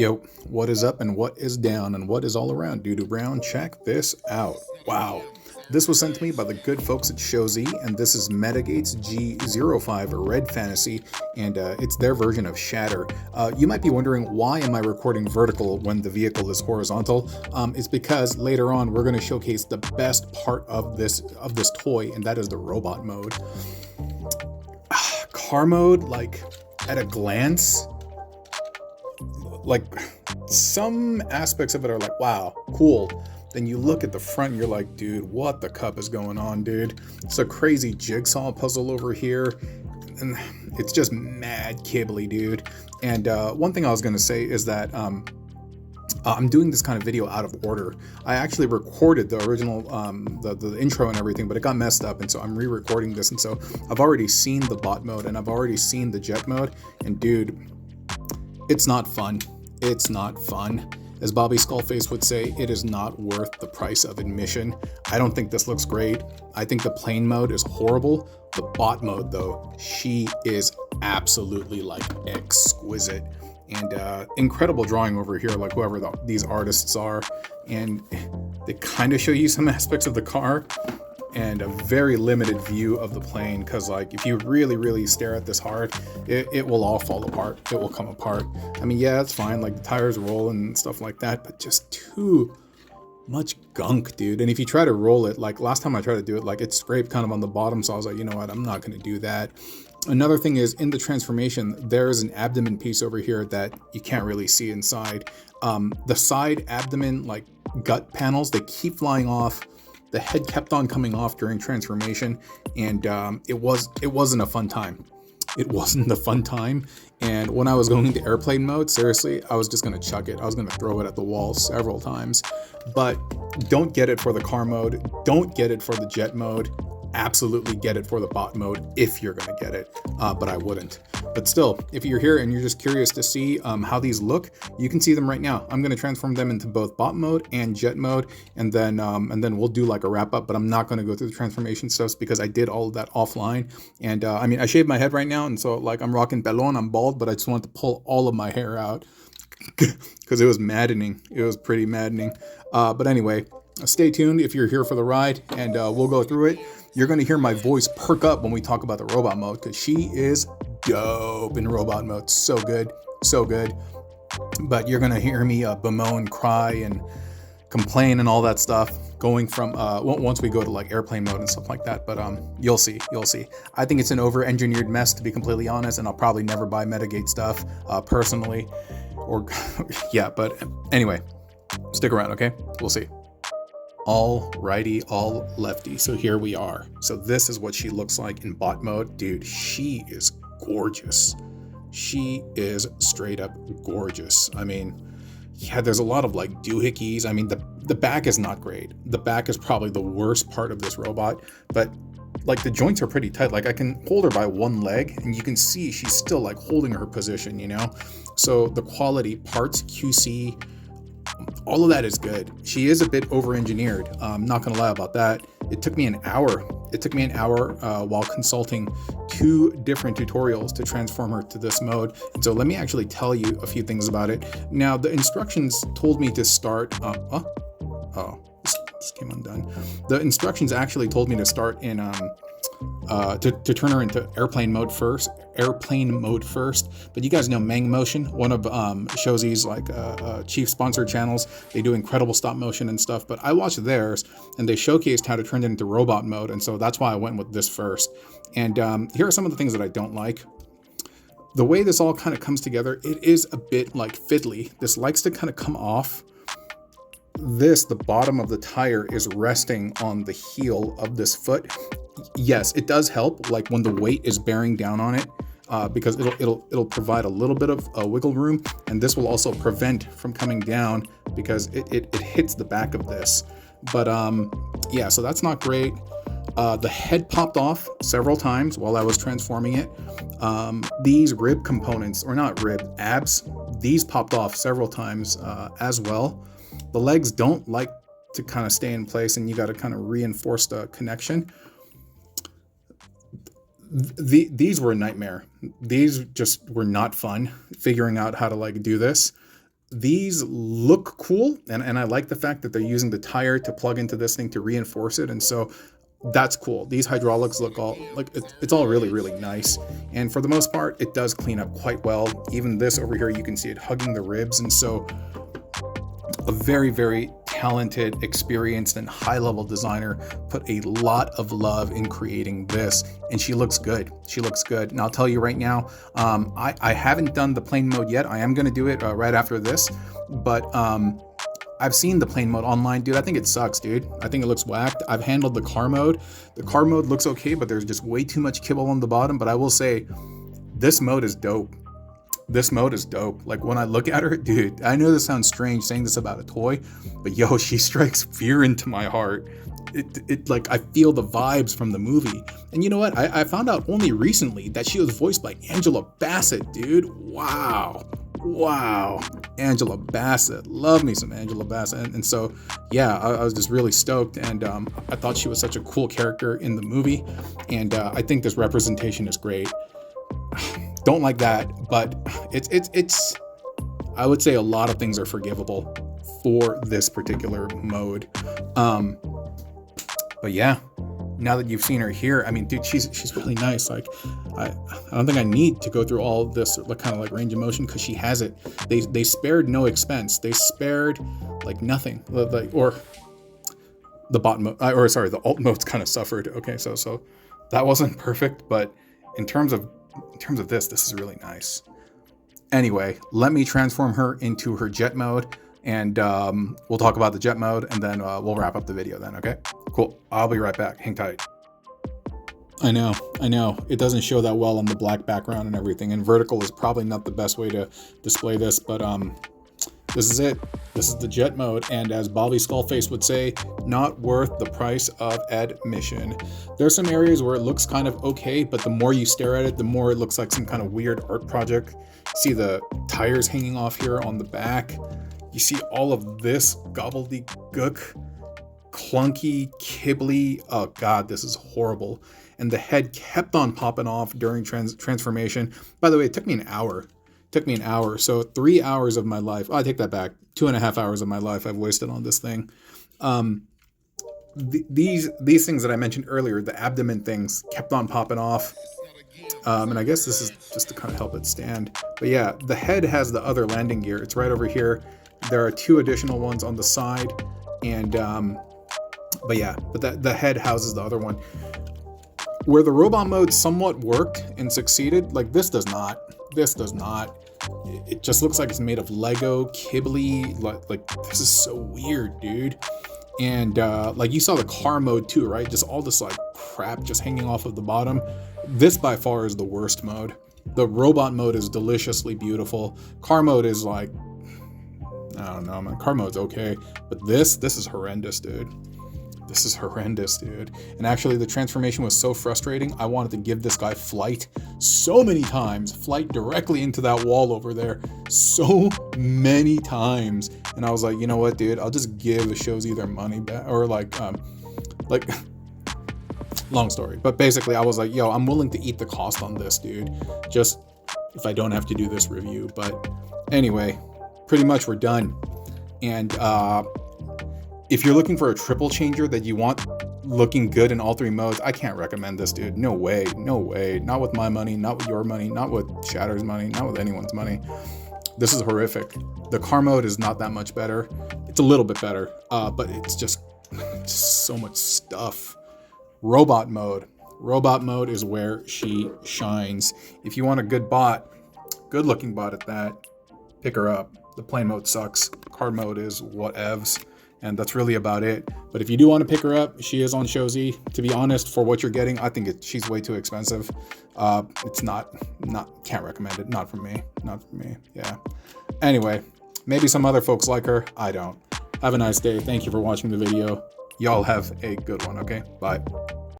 Yo, what is up and what is down and what is all around, Doo Brown? Check this out. Wow. This was sent to me by the good folks at Shozy, and this is Metagate's G05 Red Fantasy, and it's their version of Shatter. You might be wondering, why am I recording vertical when the vehicle is horizontal? It's because later on we're going to showcase the best part of this toy, and that is the robot mode. Car mode, like, at a glance, like, some aspects of it are like, wow, cool. Then you look at the front and you're like, dude, what the cup is going on, dude? It's a crazy jigsaw puzzle over here. And it's just mad kibbly, dude. And one thing I was going to say is that I'm doing this kind of video out of order. I actually recorded the original, the intro and everything, but it got messed up. And so I'm re-recording this. And so I've already seen the bot mode and I've already seen the jet mode. And dude, it's not fun. It's not fun. As Bobby Skullface would say, it is not worth the price of admission. I don't think this looks great. I think the plane mode is horrible. The bot mode, though, she is absolutely, like, exquisite. And incredible drawing over here, like whoever these artists are. And they kind of show you some aspects of the car and a very limited view of the plane, because like if you really stare at this hard, it will all fall apart. It will come apart. I mean, yeah, it's fine, like the tires roll and stuff like that, but just too much gunk, dude. And if you try to roll it, like last time I tried to do it, like it scraped kind of on the bottom, so I was like, you know what, I'm not going to do that. Another thing is, in the transformation, there is an abdomen piece over here that you can't really see inside. The side abdomen, like gut panels, they keep flying off. The head kept on coming off during transformation, and it wasn't a fun time. It wasn't a fun time. And when I was going into airplane mode, seriously, I was just gonna chuck it. I was gonna throw it at the wall several times. But don't get it for the car mode. Don't get it for the jet mode. Absolutely get it for the bot mode if you're gonna get it, but I wouldn't. But still, if you're here and you're just curious to see how these look, you can see them right now. I'm gonna transform them into both bot mode and jet mode, and then we'll do like a wrap up. But I'm not gonna go through the transformation steps because I did all of that offline. And I mean, I shaved my head right now, and so like I'm rocking pelon, I'm bald, but I just wanted to pull all of my hair out because it was maddening. It was pretty maddening. But anyway, stay tuned if you're here for the ride, and we'll go through it. You're going to hear my voice perk up when we talk about the robot mode, because she is dope in robot mode. So good, so good. But you're going to hear me bemoan, cry, and complain and all that stuff going from once we go to like airplane mode and stuff like that. But you'll see. I think it's an over-engineered mess, to be completely honest, and I'll probably never buy Metagate stuff personally. Or yeah, but anyway, stick around, okay? We'll see. All righty, all lefty. So here we are. So this is what she looks like in bot mode. Dude, she is gorgeous. She is straight up gorgeous. I mean, yeah, there's a lot of like doohickeys. I mean, the back is not great. The back is probably the worst part of this robot, but like the joints are pretty tight. Like I can hold her by one leg and you can see she's still like holding her position, you know? So the quality, parts, QC, all of that is good. She is a bit over-engineered. I'm not gonna lie about that. It took me an hour while consulting 2 different tutorials to transform her to this mode. And so let me actually tell you a few things about it. Now, the instructions told me to start, this came undone. The instructions actually told me to start in, to turn her into airplane mode first, but you guys know Mang Motion, one of Shozy's like chief sponsor channels. They do incredible stop motion and stuff, but I watched theirs and they showcased how to turn it into robot mode, and so that's why I went with this first. And here are some of the things that I don't like. The way this all kind of comes together, it is a bit like fiddly. This likes to kind of come off. The bottom of the tire is resting on the heel of this foot. Yes, it does help, like when the weight is bearing down on it, because it'll provide a little bit of wiggle room, and this will also prevent from coming down because it hits the back of this. But yeah, so that's not great. The head popped off several times while I was transforming it. These rib components, or not rib, abs, these popped off several times as well. The legs don't like to kind of stay in place, and you got to kind of reinforce the connection. These were a nightmare. These just were not fun figuring out how to like do this. these look cool, and I like the fact that they're using the tire to plug into this thing to reinforce it, and so that's cool. These hydraulics look all like it's all really, really nice, and for the most part it does clean up quite well. Even this over here, you can see it hugging the ribs, and so a very, very talented, experienced, and high-level designer put a lot of love in creating this, and she looks good. She looks good. And I'll tell you right now, I haven't done the plane mode yet. I am going to do it right after this, but I've seen the plane mode online, dude. I think it sucks, dude. I think it looks whacked. I've handled the car mode. The car mode looks okay, but there's just way too much kibble on the bottom. But I will say, this mode is dope. This mode is dope. Like, when I look at her, dude, I know this sounds strange saying this about a toy, but yo, she strikes fear into my heart. It like, I feel the vibes from the movie. And you know what? I found out only recently that she was voiced by Angela Bassett, dude. Wow. Angela Bassett. Love me some Angela Bassett. And so, yeah, I was just really stoked. And I thought she was such a cool character in the movie. And I think this representation is great. Don't like that, but it's I would say a lot of things are forgivable for this particular mode. But yeah, now that you've seen her here, I mean, dude, she's really nice. Like, I don't think I need to go through all this kind of like range of motion, because she has it. They spared no expense. They spared like nothing. Like, or the bot mode, or sorry, the alt mode's kind of suffered. Okay, so that wasn't perfect, but in terms of this is really nice. Anyway, let me transform her into her jet mode, and we'll talk about the jet mode, and then we'll wrap up the video then, okay? Cool. I'll be right back. Hang tight. I know. It doesn't show that well on the black background and everything, and vertical is probably not the best way to display this, but this is it. This is the jet mode, and as Bobby Skullface would say, not worth the price of admission. There's some areas where it looks kind of okay, but the more you stare at it, the more it looks like some kind of weird art project. See the tires hanging off here on the back. You see all of this gobbledygook, clunky, kibbly. Oh God, this is horrible. And the head kept on popping off during transformation. By the way, it took me an hour. So 3 hours of my life. I take that back. 2.5 hours of my life I've wasted on this thing. These things that I mentioned earlier, the abdomen things, kept on popping off. And I guess this is just to kind of help it stand. But yeah, the head has the other landing gear. It's right over here. There are 2 additional ones on the side. And but the head houses the other one. Where the robot mode somewhat worked and succeeded, like this does not. It just looks like it's made of Lego, kibbly. Like this is so weird, dude. And like you saw the car mode too, right? Just all this like crap just hanging off of the bottom. This by far is the worst mode. The robot mode is deliciously beautiful. Car mode is like, I don't know, man. Car mode's okay, but this is horrendous, dude. This is horrendous, dude. And actually, the transformation was so frustrating, I wanted to give this guy flight so many times. Flight directly into that wall over there so many times. And I was like, you know what, dude? I'll just give the shows either money back or like long story. But basically, I was like, yo, I'm willing to eat the cost on this, dude. Just if I don't have to do this review. But anyway, pretty much we're done. And if you're looking for a triple changer that you want looking good in all 3 modes, I can't recommend this, dude. No way. Not with my money, not with your money, not with Shatter's money, not with anyone's money. This is horrific. The car mode is not that much better. It's a little bit better, but it's just so much stuff. Robot mode is where she shines. If you want a good bot, good looking bot at that, pick her up. The plane mode sucks. Car mode is whatevs. And that's really about it. But if you do want to pick her up, she is on Shozy. To be honest, for what you're getting, I think she's way too expensive. It's not, can't recommend it. Not for me. Yeah. Anyway, maybe some other folks like her. I don't. Have a nice day. Thank you for watching the video. Y'all have a good one, okay? Bye.